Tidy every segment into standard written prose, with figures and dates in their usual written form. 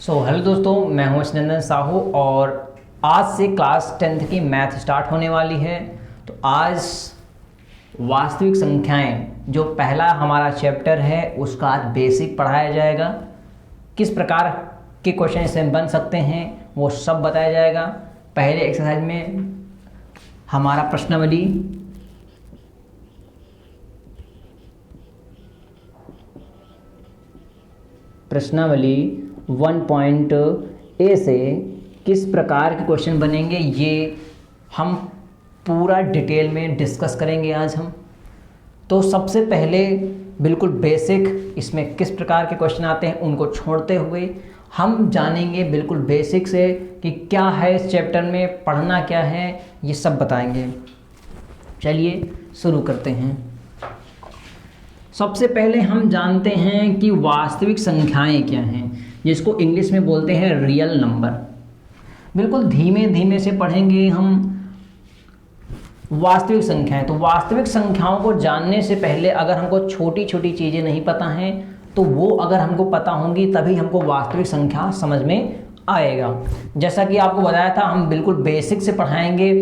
Hello दोस्तों, मैं हूं नंदन साहू और आज से क्लास 10th की मैथ स्टार्ट होने वाली है। तो आज वास्तविक संख्याएं जो पहला हमारा चैप्टर है उसका आज बेसिक पढ़ाया जाएगा। किस प्रकार के क्वेश्चन इससे बन सकते हैं वो सब बताया जाएगा। पहले एक्सरसाइज में हमारा प्रश्नावली प्रश्नावली 1.a से किस प्रकार के क्वेश्चन बनेंगे ये हम पूरा डिटेल में डिस्कस करेंगे आज हम। तो सबसे पहले बिल्कुल बेसिक इसमें किस प्रकार के क्वेश्चन आते हैं उनको छोड़ते हुए हम जानेंगे बिल्कुल बेसिक से कि क्या है इस चैप्टर में, पढ़ना क्या है, ये सब बताएंगे। चलिए शुरू करते हैं। सबसे पहले हम जानते हैं कि वास्तविक संख्याएं क्या हैं, जिसको इंग्लिश में बोलते हैं रियल नंबर। बिल्कुल धीमे धीमे से पढ़ेंगे हम वास्तविक संख्याएं। तो वास्तविक संख्याओं को जानने से पहले अगर हमको छोटी छोटी चीज़ें नहीं पता हैं तो वो अगर हमको पता होंगी तभी हमको वास्तविक संख्या समझ में आएगा। जैसा कि आपको बताया था हम बिल्कुल बेसिक से पढ़ाएंगे,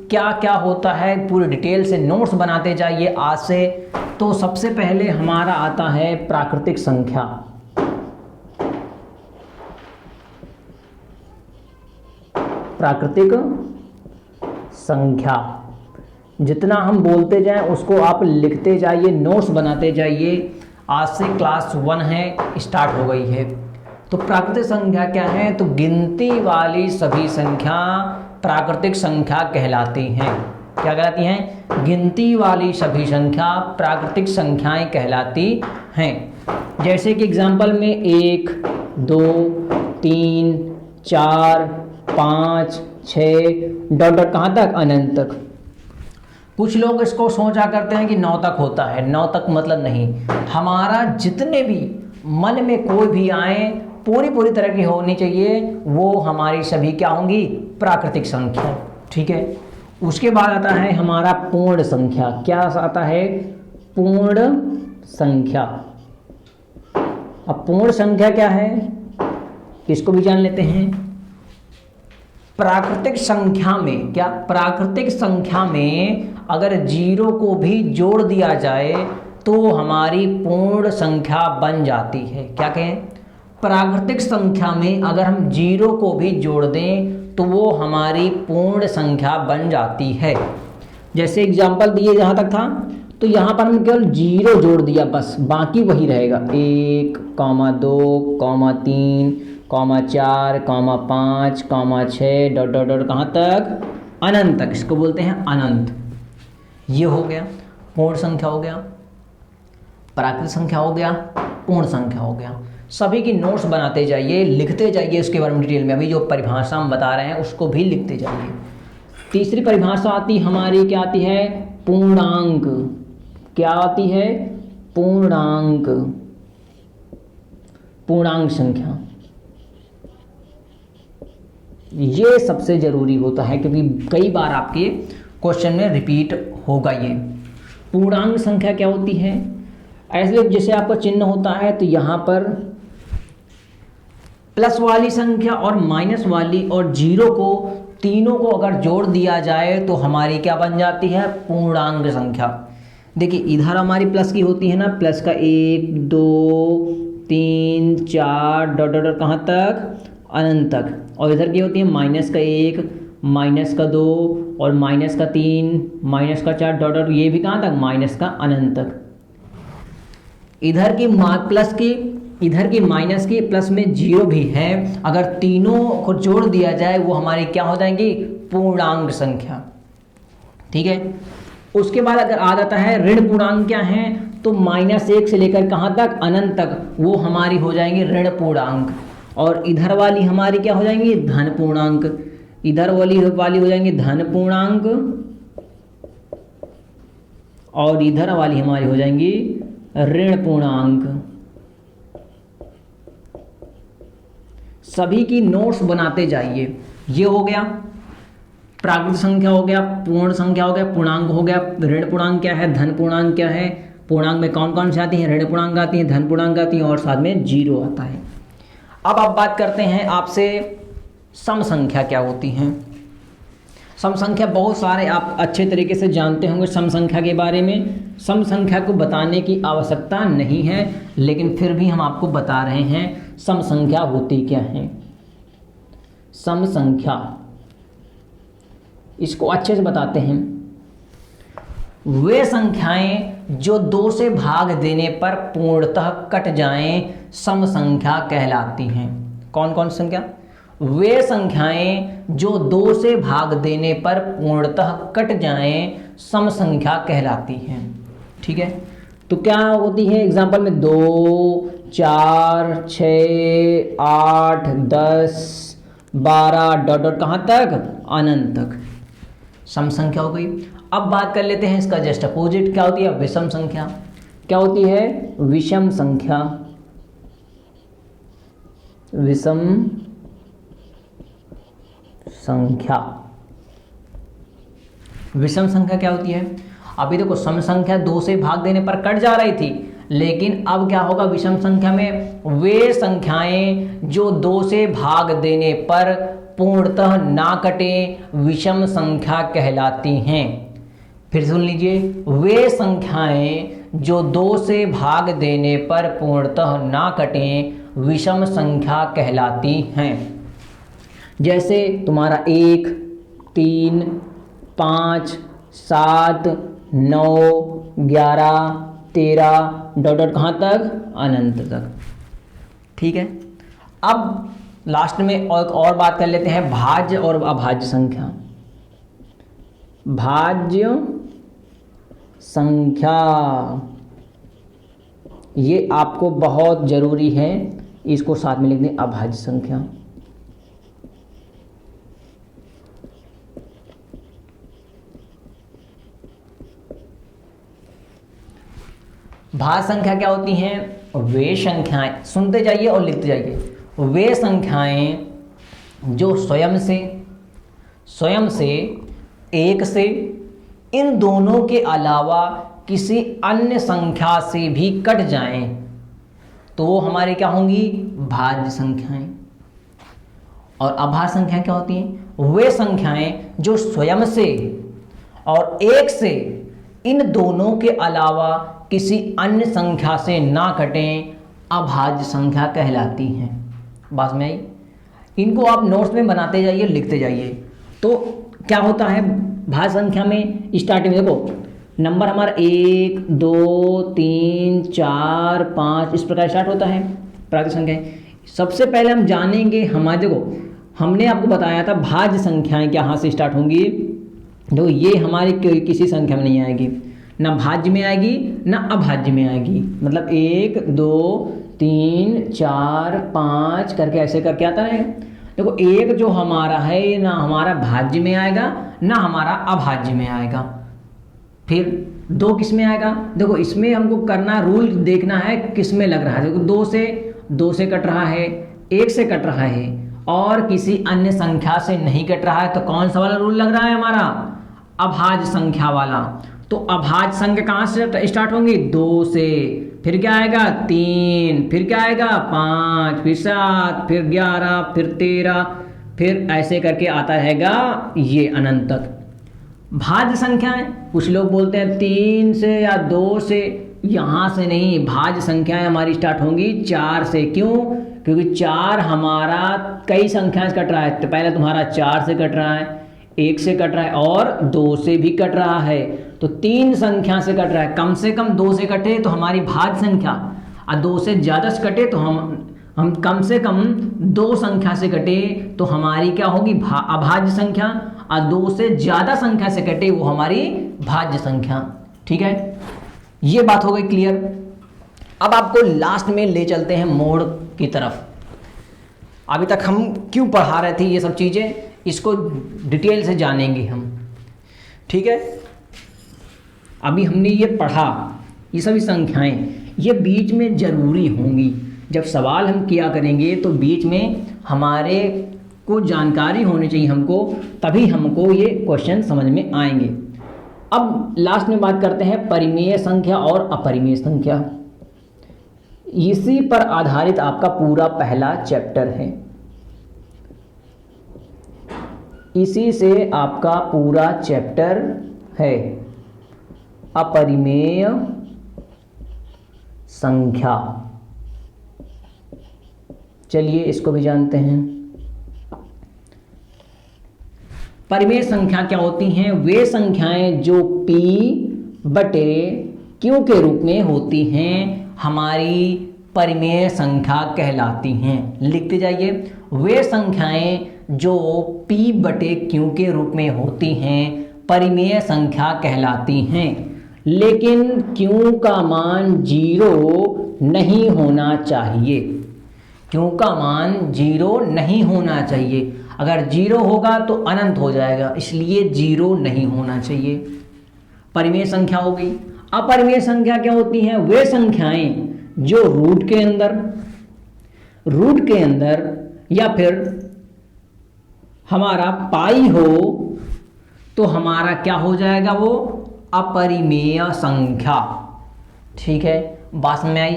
क्या क्या होता है पूरी डिटेल से नोट्स बनाते जाइए आज से। तो सबसे पहले हमारा आता है प्राकृतिक संख्या। प्राकृतिक संख्या जितना हम बोलते जाएं उसको आप लिखते जाइए, नोट्स बनाते जाइए। आज से क्लास 1 है, स्टार्ट हो गई है। तो प्राकृतिक संख्या क्या है? तो गिनती वाली सभी संख्या प्राकृतिक संख्या कहलाती हैं। क्या कहलाती हैं? गिनती वाली सभी संख्या प्राकृतिक संख्याएं कहलाती हैं। जैसे कि एग्जांपल में 1, 2, 3, 4, 5, 6 डॉट डॉट कहाँ तक? अनंत तक। कुछ लोग इसको सोचा करते हैं कि 9 तक होता है। 9 तक मतलब नहीं, हमारा जितने भी मन में कोई भी आए पूरी तरह की होनी चाहिए, वो हमारी सभी क्या होंगी? प्राकृतिक संख्या। ठीक है। उसके बाद आता है हमारा पूर्ण संख्या। क्या आता है? पूर्ण संख्या। अब पूर्ण संख्या क्या है इसको भी जान लेते हैं। प्राकृतिक संख्या में क्या? प्राकृतिक संख्या में अगर 0 को भी जोड़ दिया जाए तो हमारी पूर्ण संख्या बन जाती है। क्या कहें? प्राकृतिक संख्या में अगर हम 0 को भी जोड़ दें तो वो हमारी पूर्ण संख्या बन जाती है। जैसे एग्जाम्पल दिए जहाँ तक था तो यहाँ पर हम केवल 0 जोड़ दिया, बस बाकी वही रहेगा। 1, 2, 3, 4, 5, 6 डॉट डॉट डॉट कहाँ तक? अनंत तक। इसको बोलते हैं अनंत। ये हो गया पूर्ण संख्या, हो गया प्राकृतिक संख्या, हो गया पूर्ण संख्या, हो गया। सभी की नोट्स बनाते जाइए, लिखते जाइए उसके बारे में डिटेल में। अभी जो परिभाषा हम बता रहे हैं उसको भी लिखते जाइए। तीसरी परिभाषा आती हमारी, क्या आती है? पूर्णांक। क्या आती है? पूर्णांक। पूर्णांक संख्या ये सबसे जरूरी होता है क्योंकि कई बार आपके क्वेश्चन में रिपीट होगा ये। पूर्णांक संख्या क्या होती है? ऐसे जैसे आपका चिन्ह होता है तो यहाँ पर प्लस वाली संख्या और माइनस वाली और 0 को, तीनों को अगर जोड़ दिया जाए तो हमारी क्या बन जाती है? पूर्णांक संख्या। देखिए इधर हमारी प्लस की होती है ना, प्लस का 1, 2, 3, 4 डॉट डॉट डॉट कहाँ तक? अनंत तक। और इधर की होती है माइनस का 1, माइनस का 2 और माइनस का 3, माइनस का 4 डॉट डॉट, ये भी कहाँ तक? माइनस का अनंत तक। इधर की प्लस की, इधर की माइनस की, प्लस में 0 भी है, अगर तीनों को जोड़ दिया जाए वो हमारी क्या हो जाएंगी? पूर्णांक संख्या। ठीक है। उसके बाद अगर आ जाता है ऋण पूर्णांक। क्या है? तो -1 से लेकर कहाँ तक? अनंत तक, वो हमारी हो जाएंगी ऋण पूर्णांक। और इधर वाली हमारी क्या हो जाएंगी? धन पूर्णांक। इधर वाली हो जाएंगी धन पूर्णांक और इधर वाली हमारी हो जाएंगी ऋण पूर्णांक। सभी की नोट्स बनाते जाइए। ये हो गया प्राकृतिक संख्या, हो गया पूर्ण संख्या, हो गया पूर्णांक, हो गया ऋण पूर्णांक क्या है, धन पूर्णांक क्या है। पूर्णांक में कौन कौन से आती हैं? ऋण पूर्णांक आती हैं, धन पूर्णांक आती हैं और साथ में 0 आता है। अब आप बात करते हैं आपसे सम संख्या क्या होती हैं। सम संख्या बहुत सारे आप अच्छे तरीके से जानते होंगे सम संख्या के बारे में। सम संख्या को बताने की आवश्यकता नहीं है, लेकिन फिर भी हम आपको बता रहे हैं सम संख्या होती क्या है। सम संख्या, इसको अच्छे से बताते हैं। वे संख्याएं जो 2 से भाग देने पर पूर्णतः कट जाएं सम संख्या कहलाती हैं। कौन कौन सी संख्या? वे संख्याएं जो 2 से भाग देने पर पूर्णतः कट जाएं सम संख्या कहलाती हैं। ठीक है, तो क्या होती है एग्जाम्पल में 2, 4, 6, 8, 10, 12 डॉट डॉट कहाँ तक? अनंत तक सम संख्या हो गई। अब बात कर लेते हैं इसका जस्ट अपोजिट क्या होती है, विषम संख्या। क्या होती है? विषम संख्या। विषम संख्या, विषम संख्या क्या होती है? अभी देखो सम संख्या 2 से भाग देने पर कट जा रही थी, लेकिन अब क्या होगा विषम संख्या में? वे संख्याएं जो 2 से भाग देने पर पूर्णतः ना कटे विषम संख्या कहलाती हैं। फिर सुन लीजिए, वे संख्याएं जो 2 से भाग देने पर पूर्णतः ना कटे विषम संख्या कहलाती हैं। जैसे तुम्हारा 1, 3, 5, 7, 9, 11, 13 डॉट डॉट कहाँ तक? अनंत तक। ठीक है, अब लास्ट में और बात कर लेते हैं भाज्य और अभाज्य संख्या। भाज्य संख्या ये आपको बहुत जरूरी है, इसको साथ में लिख दें अभाज्य संख्या। भाज्य संख्या क्या होती हैं? वे संख्याएं, सुनते जाइए और लिखते जाइए, वे संख्याएं जो स्वयं से, एक से, इन दोनों के अलावा किसी अन्य संख्या से भी कट जाएं तो वो हमारे क्या होंगी? भाज्य संख्याएं। और अभाज्य संख्या क्या होती हैं? वे संख्याएं जो स्वयं से और एक से, इन दोनों के अलावा किसी अन्य संख्या से ना कटें अभाज्य संख्या कहलाती हैं। बात में आई? इनको आप नोट्स में बनाते जाइए, लिखते जाइए। तो क्या होता है भाज्य संख्या में? स्टार्टिंग में देखो नंबर हमारा 1, 2, 3, 4, 5 इस प्रकार स्टार्ट होता है प्राकृतिक संख्याएं। सबसे पहले हम जानेंगे हमारे, देखो हमने आपको बताया था भाज्य संख्याएं कहाँ से स्टार्ट होंगी। देखो ये हमारी किसी संख्या में नहीं आएगी, ना भाज्य में आएगी ना अभाज्य में आएगी। मतलब 1, 2, 3, 4, 5 करके ऐसे करके आता है। देखो 1 जो हमारा है ना हमारा भाज्य में आएगा ना हमारा अभाज्य में आएगा। फिर 2 किस में आएगा? देखो इसमें हमको करना, रूल देखना है किस में लग रहा है। देखो 2 से कट रहा है, 1 से कट रहा है और किसी अन्य संख्या से नहीं कट रहा है, तो कौन सा वाला रूल लग रहा है हमारा? अभाज्य संख्या वाला। तो अभाज्य संख्या कहाँ से स्टार्ट होंगी? 2 से, फिर क्या आएगा? 3, फिर क्या आएगा? 5, फिर 7, फिर 11, फिर 13, फिर ऐसे करके आता रहेगा ये अनंत तक। भाज्य संख्याएं कुछ लोग बोलते हैं 3 से या 2 से, यहाँ से नहीं, भाज्य संख्याएं हमारी स्टार्ट होंगी 4 से। क्यों? क्योंकि 4 हमारा कई संख्या से कट रहा है। तो पहले तुम्हारा 4 से कट रहा है, 1 से कट रहा है और 2 से भी कट रहा है, तो 3 संख्या से कट रहा है। कम से कम 2 से कटे तो हमारी भाज्य संख्या, और 2 से ज़्यादा से कटे तो हम कम से कम 2 संख्या से कटे तो हमारी क्या होगी? अभाज्य संख्या। और 2 से ज़्यादा संख्या से कटे वो हमारी भाज्य संख्या। ठीक है, ये बात हो गई क्लियर। अब आपको लास्ट में ले चलते हैं मोड की तरफ। अभी तक हम क्यों पढ़ा रहे थे ये सब चीज़ें, इसको डिटेल से जानेंगे हम। ठीक है, अभी हमने ये पढ़ा, ये सभी संख्याएं ये बीच में ज़रूरी होंगी। जब सवाल हम किया करेंगे तो बीच में हमारे को जानकारी होनी चाहिए हमको, तभी हमको ये क्वेश्चन समझ में आएंगे। अब लास्ट में बात करते हैं परिमेय संख्या और अपरिमेय संख्या। इसी पर आधारित आपका पूरा पहला चैप्टर है। इसी से आपका पूरा चैप्टर है, अपरिमेय संख्या। चलिए इसको भी जानते हैं। परिमेय संख्या क्या होती हैं? वे संख्याएं जो P बटे Q के रूप में होती हैं हमारी परिमेय संख्या कहलाती हैं। लिखते जाइए, वे संख्याएं जो P बटे Q के रूप में होती हैं परिमेय संख्या कहलाती हैं। लेकिन Q का मान 0 नहीं होना चाहिए। Q का मान 0 नहीं होना चाहिए। अगर 0 होगा तो अनंत हो जाएगा, इसलिए 0 नहीं होना चाहिए। परिमेय संख्या हो गई। अपरिमेय संख्या क्या होती हैं? वे संख्याएं जो रूट के अंदर या फिर हमारा पाई हो तो हमारा क्या हो जाएगा? वो अपरिमेय संख्या। ठीक है, बात समझ में आई?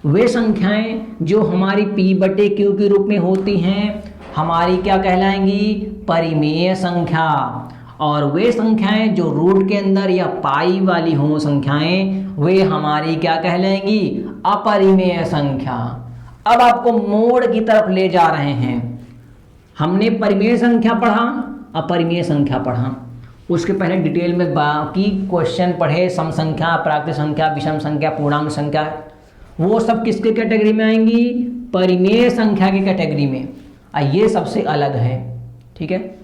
वे संख्याएं जो हमारी P बटे Q के रूप में होती हैं हमारी क्या कहलाएंगी? परिमेय संख्या। और वे संख्याएं जो रूट के अंदर या पाई वाली हों संख्याएं वे हमारी क्या कहलाएंगी? अपरिमेय संख्या। अब आपको मोड़ की तरफ ले जा रहे हैं। हमने परिमेय संख्या पढ़ा, अपरिमेय संख्या पढ़ा, उसके पहले डिटेल में बाकी क्वेश्चन पढ़े, सम संख्या, प्राकृत संख्या, विषम संख्या, पूर्णांक संख्या, वो सब किसके कैटेगरी में आएंगी? परिमेय संख्या की कैटेगरी में। ये सबसे अलग है। ठीक है,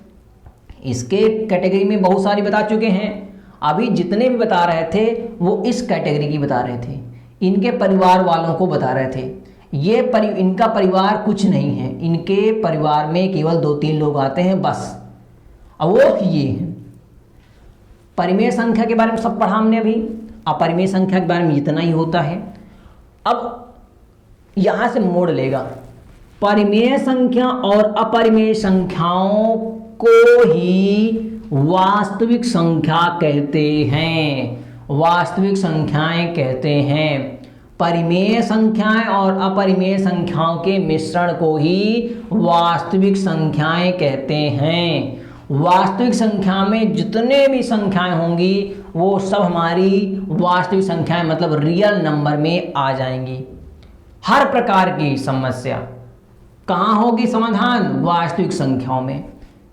इसके कैटेगरी में बहुत सारी बता चुके हैं। अभी जितने भी बता रहे थे वो इस कैटेगरी की बता रहे थे, इनके परिवार वालों को बता रहे थे। इनका परिवार कुछ नहीं है, इनके परिवार में केवल 2-3 लोग आते हैं बस। अब वो ये है। परिमेय संख्या के बारे में सब पढ़ा हमने अभी, अपरिमेय संख्या के बारे में इतना ही होता है। अब यहां से मोड़ लेगा। परिमेय संख्या और अपरिमेय संख्याओं को ही वास्तविक संख्या कहते हैं, वास्तविक संख्याएं कहते हैं। परिमेय संख्याएं और अपरिमेय संख्याओं के मिश्रण को ही वास्तविक संख्याएं कहते हैं। वास्तविक संख्या में जितने भी संख्याएं होंगी वो सब हमारी वास्तविक संख्याएं मतलब रियल नंबर में आ जाएंगी। हर प्रकार की समस्या कहाँ होगी समाधान? वास्तविक संख्याओं में।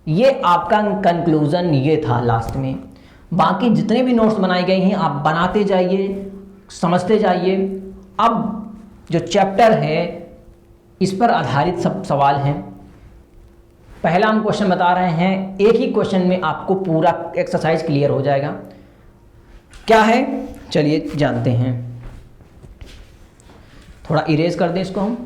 ये आपका कंक्लूजन ये था लास्ट में। बाकी जितने भी नोट्स बनाए गए हैं आप बनाते जाइए, समझते जाइए। अब जो चैप्टर है इस पर आधारित सब सवाल हैं। पहला हम क्वेश्चन बता रहे हैं, एक ही क्वेश्चन में आपको पूरा एक्सरसाइज क्लियर हो जाएगा। क्या है चलिए जानते हैं। थोड़ा इरेज कर दें इसको हम।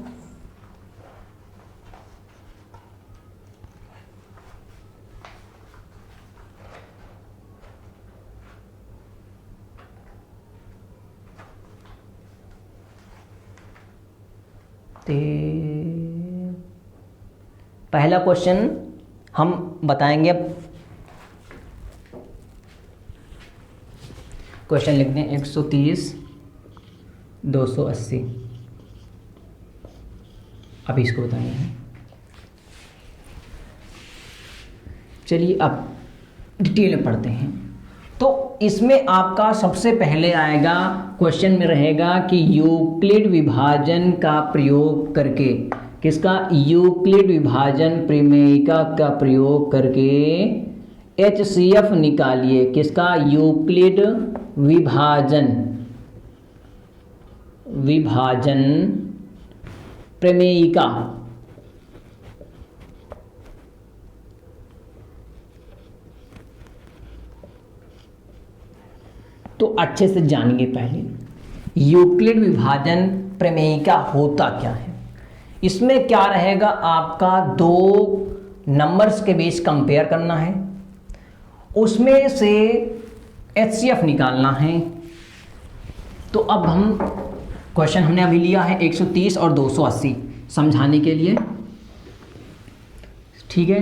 पहला क्वेश्चन हम बताएंगे। क्वेश्चन लिख दें 130 280। अभी इसको बताएंगे। चलिए अब डिटेल में पढ़ते हैं। तो इसमें आपका सबसे पहले आएगा क्वेश्चन में रहेगा कि यूक्लिड विभाजन का प्रयोग करके, किसका? यूक्लिड विभाजन प्रमेयिका का प्रयोग करके HCF निकालिए। किसका? यूक्लिड विभाजन प्रमेयिका। तो अच्छे से जानिए पहले यूक्लिड विभाजन प्रमेयिका होता क्या है। इसमें क्या रहेगा? आपका 2 नंबर्स के बीच कंपेयर करना है, उसमें से HCF निकालना है। तो अब हम क्वेश्चन हमने अभी लिया है 130 और 280 समझाने के लिए। ठीक है,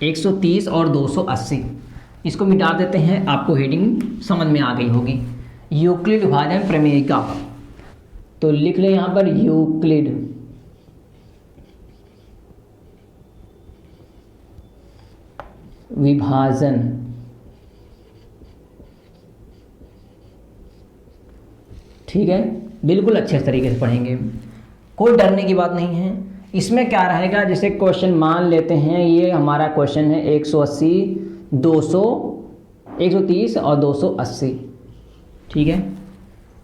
130 और 280 इसको मिटा देते हैं, आपको हेडिंग समझ में आ गई होगी। यूक्लिड विभाजन प्रमेयिका। तो लिख लें यहाँ पर यूक्लिड विभाजन। ठीक है, बिल्कुल अच्छे तरीके से पढ़ेंगे, कोई डरने की बात नहीं है। इसमें क्या रहेगा, जैसे क्वेश्चन मान लेते हैं, ये हमारा क्वेश्चन है 180, 200, 130 और 280। ठीक है,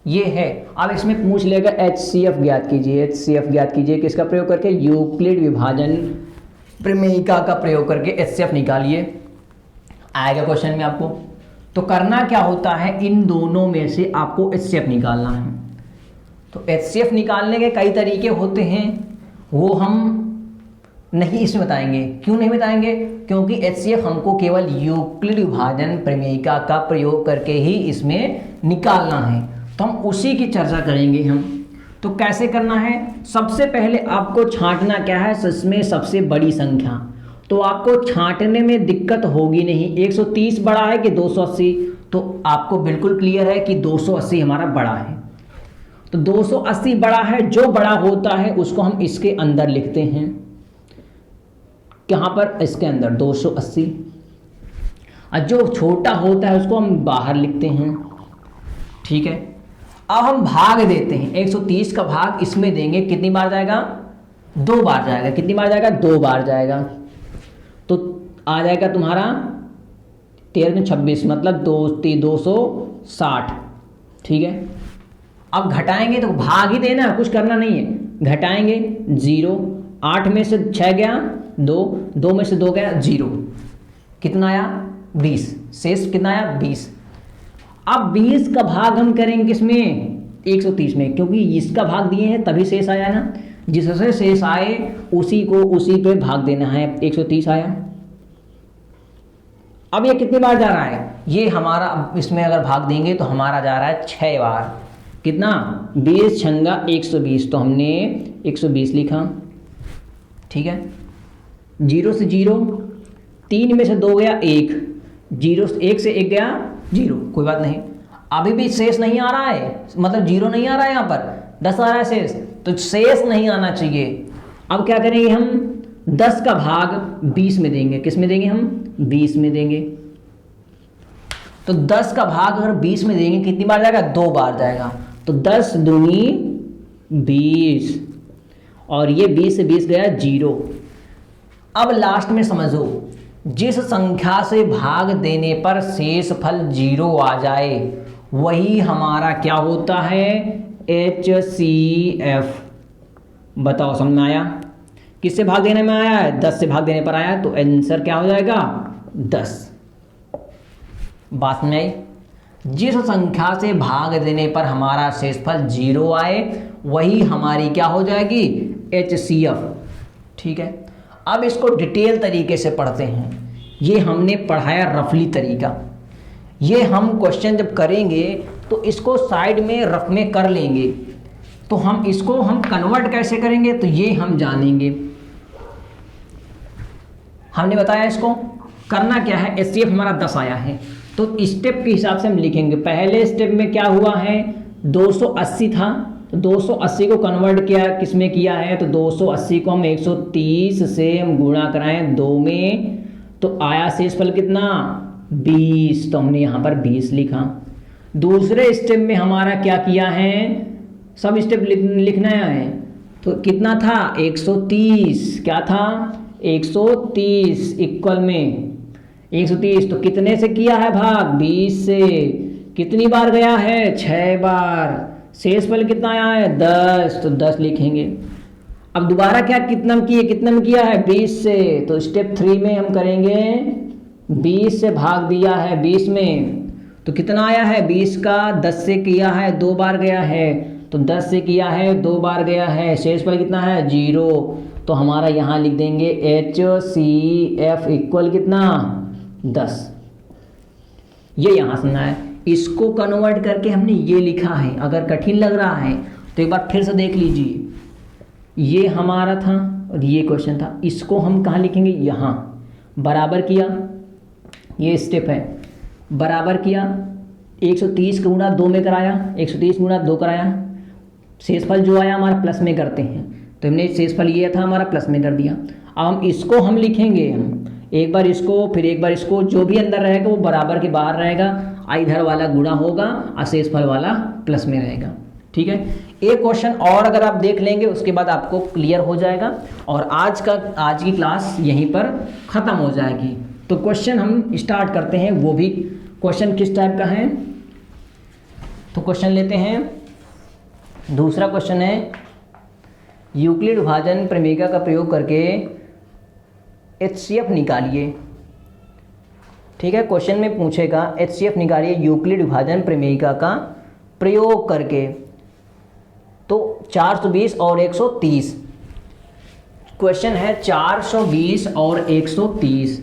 ये है। अब इसमें पूछ लेगा HCF ज्ञात कीजिए। HCF ज्ञात कीजिए किसका प्रयोग करके, यूक्लिड विभाजन प्रमेयिका का प्रयोग करके HCF निकालिए, आएगा क्वेश्चन में आपको। तो करना क्या होता है, इन दोनों में से आपको HCF निकालना है। तो HCF निकालने के कई तरीके होते हैं, वो हम नहीं इसमें बताएंगे। क्यों नहीं बताएंगे, क्योंकि HCF हमको केवल यूक्लिड विभाजन प्रमेयिका का प्रयोग करके ही इसमें निकालना है, तो हम उसी की चर्चा करेंगे हम। तो कैसे करना है, सबसे पहले आपको छांटना क्या है, इसमें सबसे बड़ी संख्या। तो आपको छांटने में दिक्कत होगी नहीं। 130 बड़ा है कि 280, तो आपको बिल्कुल क्लियर है कि 280 हमारा बड़ा है। तो 280 बड़ा है, जो बड़ा होता है उसको हम इसके अंदर लिखते हैं। कहाँ पर, इसके अंदर 280। और जो छोटा होता है उसको हम बाहर लिखते हैं। ठीक है, अब हम भाग देते हैं। 130 का भाग इसमें देंगे, कितनी बार जाएगा, 2 बार जाएगा। कितनी बार जाएगा, 2 बार जाएगा। तो आ जाएगा तुम्हारा 13 में 26, मतलब 260। ठीक है, अब घटाएंगे तो भाग ही देना, कुछ करना नहीं है। घटाएंगे 0, 8 में से 6 गया 2, 2 में से 2 गया 0, कितना आया 20, शेष कितना आया 20। अब 20 का भाग हम करेंगे किसमें, 130 में, क्योंकि इसका भाग दिए हैं तभी शेष आया ना। जिससे शेष आए उसी को उसी पे भाग देना है। 130 आया। अब ये कितनी बार जा रहा है, ये हमारा इसमें अगर भाग देंगे तो हमारा जा रहा है 6 बार। कितना, 20 छंगा 120, तो हमने 120 लिखा। ठीक है, 0 से 0, 3 में से 2 गया 1, 1 से 1 गया 0, कोई बात नहीं। अभी भी शेष नहीं आ रहा है, मतलब 0 नहीं आ रहा है, यहाँ पर 10 आ रहा है शेष, तो शेष नहीं आना चाहिए। अब क्या करेंगे हम, 10 का भाग 20 में देंगे। किस में देंगे हम, 20 में देंगे। तो 10 का भाग अगर 20 में देंगे कितनी बार जाएगा, 2 बार जाएगा। तो 10 दूनी 20, और ये 20 से 20 गया 0। अब लास्ट में समझो, जिस संख्या से भाग देने पर शेष फल 0 आ जाए वही हमारा क्या होता है, HCF। बताओ समझ में आया, किससे भाग देने में आया है, 10 से भाग देने पर आया, तो आंसर क्या हो जाएगा 10। बात में आई, जिस संख्या से भाग देने पर हमारा शेषफल 0 आए वही हमारी क्या हो जाएगी, HCF। ठीक है, अब इसको डिटेल तरीके से पढ़ते हैं। ये हमने पढ़ाया रफली तरीका, ये हम क्वेश्चन जब करेंगे तो इसको साइड में रफ में कर लेंगे, तो हम इसको हम कन्वर्ट कैसे करेंगे तो ये हम जानेंगे। हमने बताया इसको करना क्या है, HCF हमारा 10 आया है, तो स्टेप के हिसाब से हम लिखेंगे। पहले स्टेप में क्या हुआ है, 280 था, तो 280 को कन्वर्ट किया किस में किया है, तो 280 को हम 130 से हम गुणा कराएं 2 में, तो आया शेषफल कितना 20, तो हमने यहाँ पर 20 लिखा। दूसरे स्टेप में हमारा क्या किया है, सब स्टेप लिखना है, तो कितना था 130, क्या था 130 इक्वल में 130, तो कितने से किया है भाग, 20 से। कितनी बार गया है, 6 बार। शेषफल कितना आया है 10, तो 10 लिखेंगे। अब दोबारा क्या कितना में किया है 20 से, तो स्टेप 3 में हम करेंगे 20 से भाग दिया है 20 में, तो कितना आया है 20 का 10 से किया है 2 बार गया है, तो 10 से किया है 2 बार गया है, शेषफल कितना है 0, तो हमारा यहाँ लिख देंगे HCF इक्वल कितना 10। ये यहाँ सुना है, इसको कन्वर्ट करके हमने ये लिखा है। अगर कठिन लग रहा है तो एक बार फिर से देख लीजिए, ये हमारा था और ये क्वेश्चन था, इसको हम कहाँ लिखेंगे, यहाँ बराबर किया, ये स्टेप है, बराबर किया 130 गुणा 2 में कराया, 130 गुणा 2 कराया, शेषफल जो आया हमारा प्लस में करते हैं, तो हमने शेषफल ये था हमारा प्लस में कर दिया। अब हम इसको हम लिखेंगे, हम एक बार इसको फिर एक बार इसको, जो भी अंदर रहेगा वो बराबर के बाहर रहेगा, इधर वाला गुणा होगा और शेषफल वाला प्लस में रहेगा। ठीक है, एक क्वेश्चन और अगर आप देख लेंगे उसके बाद आपको क्लियर हो जाएगा और आज की क्लास यहीं पर ख़त्म हो जाएगी। तो क्वेश्चन हम स्टार्ट करते हैं, वो भी क्वेश्चन किस टाइप का है, तो क्वेश्चन लेते हैं। दूसरा क्वेश्चन है, यूक्लिड विभाजन प्रमेय का प्रयोग करके HCF निकालिए। ठीक है, क्वेश्चन में पूछेगा HCF निकालिए यूक्लिड विभाजन प्रमेय का प्रयोग करके। तो 420 और 130, क्वेश्चन है 420 और 130,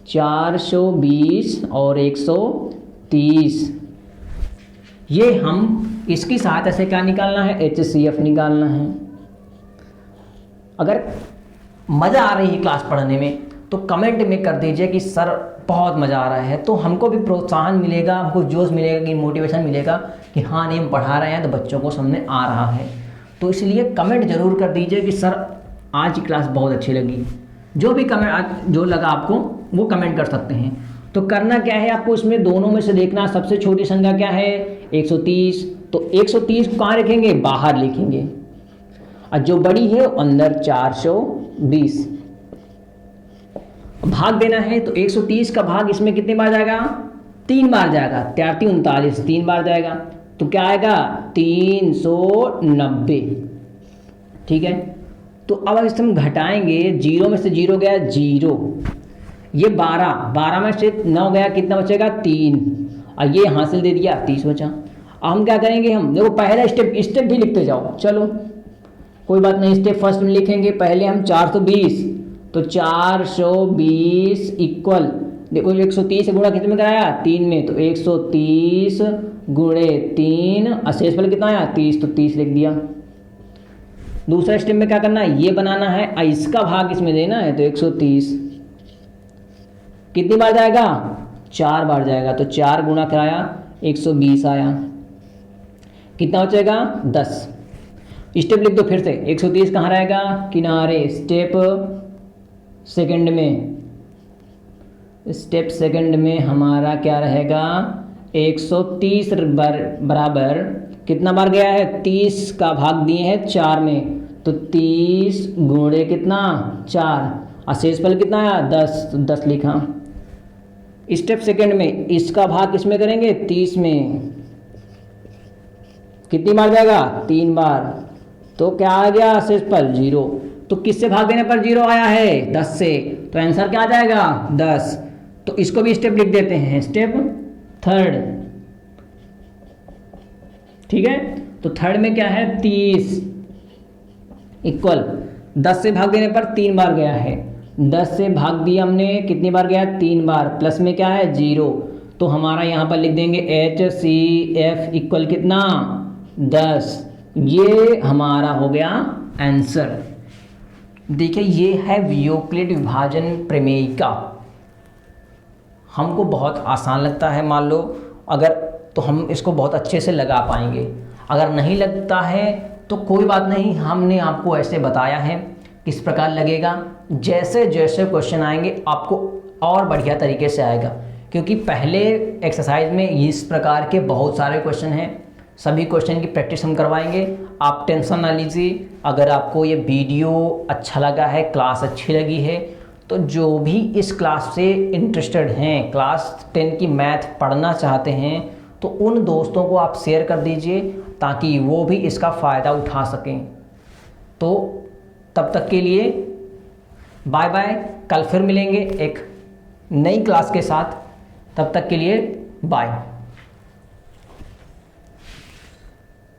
420 और 130, ये हम इसकी सहायता से क्या निकालना है, HCF निकालना है। अगर मज़ा आ रही है क्लास पढ़ने में तो कमेंट में कर दीजिए कि सर बहुत मज़ा आ रहा है, तो हमको भी प्रोत्साहन मिलेगा, हमको जोश मिलेगा, कि मोटिवेशन मिलेगा कि हाँ नहीं हम पढ़ा रहे हैं तो बच्चों को समझ आ रहा है। तो इसलिए कमेंट ज़रूर कर दीजिए कि सर आज की क्लास बहुत अच्छी लगी। जो भी कमेंट जो लगा आपको वो कमेंट कर सकते हैं। तो करना क्या है, आपको इसमें दोनों में से देखना, सबसे छोटी संख्या क्या है 130, तो 130 को कहाँ लिखेंगे, बाहर लिखेंगे, और जो बड़ी है अंदर 420। भाग देना है तो 130 का भाग इसमें कितने बार जाएगा, 3 बार जाएगा, 39 3 बार जाएगा, तो क्या आएगा 390। ठीक है, तो अब इसे हम घटाएंगे, 0 में से 0 गया 0, ये 12 में से 9 गया, कितना बचेगा 3, और ये हासिल दे दिया 30 बचा। अब हम क्या करेंगे, हम देखो पहला स्टेप भी लिखते जाओ, चलो कोई बात नहीं, स्टेप फर्स्ट में लिखेंगे। पहले हम 420, तो 420 इक्वल, देखो 130 से गुणा कितने में कराया 3 में, तो 130 गुणे 3, और शेषफल कितना आया 30, तो 30 लिख दिया। दूसरा स्टेप में क्या करना है, ये बनाना है और इसका भाग इसमें देना है, तो 130 कितनी बार जाएगा, 4 बार जाएगा, तो 4 गुणा कराया 120 आया, कितना बचेगा 10। स्टेप लिख दो फिर से, 130 कहाँ रहेगा, किनारे, स्टेप सेकंड में हमारा क्या रहेगा, 130 बराबर कितना बार गया है, 30 का भाग दिए हैं 4 में, तो 30 गुणे कितना 4, और शेषफल कितना आया 10, तो 10 लिखा। स्टेप सेकंड में इसका भाग किसमें करेंगे 30 में, कितनी बार जाएगा 3 बार, तो क्या आ गया शेषफल 0। तो किससे भाग देने पर 0 आया है, 10 से, तो आंसर क्या आ जाएगा 10। तो इसको भी स्टेप लिख देते हैं, स्टेप थर्ड। ठीक है, तो थर्ड में क्या है 30 इक्वल 10 से भाग देने पर 3 बार गया है, 10 से भाग दिया हमने, कितनी बार गया 3 बार, प्लस में क्या है 0, तो हमारा यहाँ पर लिख देंगे HCF इक्वल कितना 10। ये हमारा हो गया आंसर। देखिए ये है यूक्लिड विभाजन प्रमेय का। हमको बहुत आसान लगता है, मान लो अगर, तो हम इसको बहुत अच्छे से लगा पाएंगे। अगर नहीं लगता है तो कोई बात नहीं, हमने आपको ऐसे बताया है किस प्रकार लगेगा। जैसे जैसे क्वेश्चन आएंगे आपको और बढ़िया तरीके से आएगा, क्योंकि पहले एक्सरसाइज में इस प्रकार के बहुत सारे क्वेश्चन हैं। सभी क्वेश्चन की प्रैक्टिस हम करवाएंगे, आप टेंशन ना लीजिए। अगर आपको ये वीडियो अच्छा लगा है, क्लास अच्छी लगी है, तो जो भी इस क्लास से इंटरेस्टेड हैं, क्लास 10 की मैथ पढ़ना चाहते हैं, तो उन दोस्तों को आप शेयर कर दीजिए ताकि वो भी इसका फ़ायदा उठा सकें। तो तब तक के लिए बाय बाय, कल फिर मिलेंगे एक नई क्लास के साथ। तब तक के लिए बाय।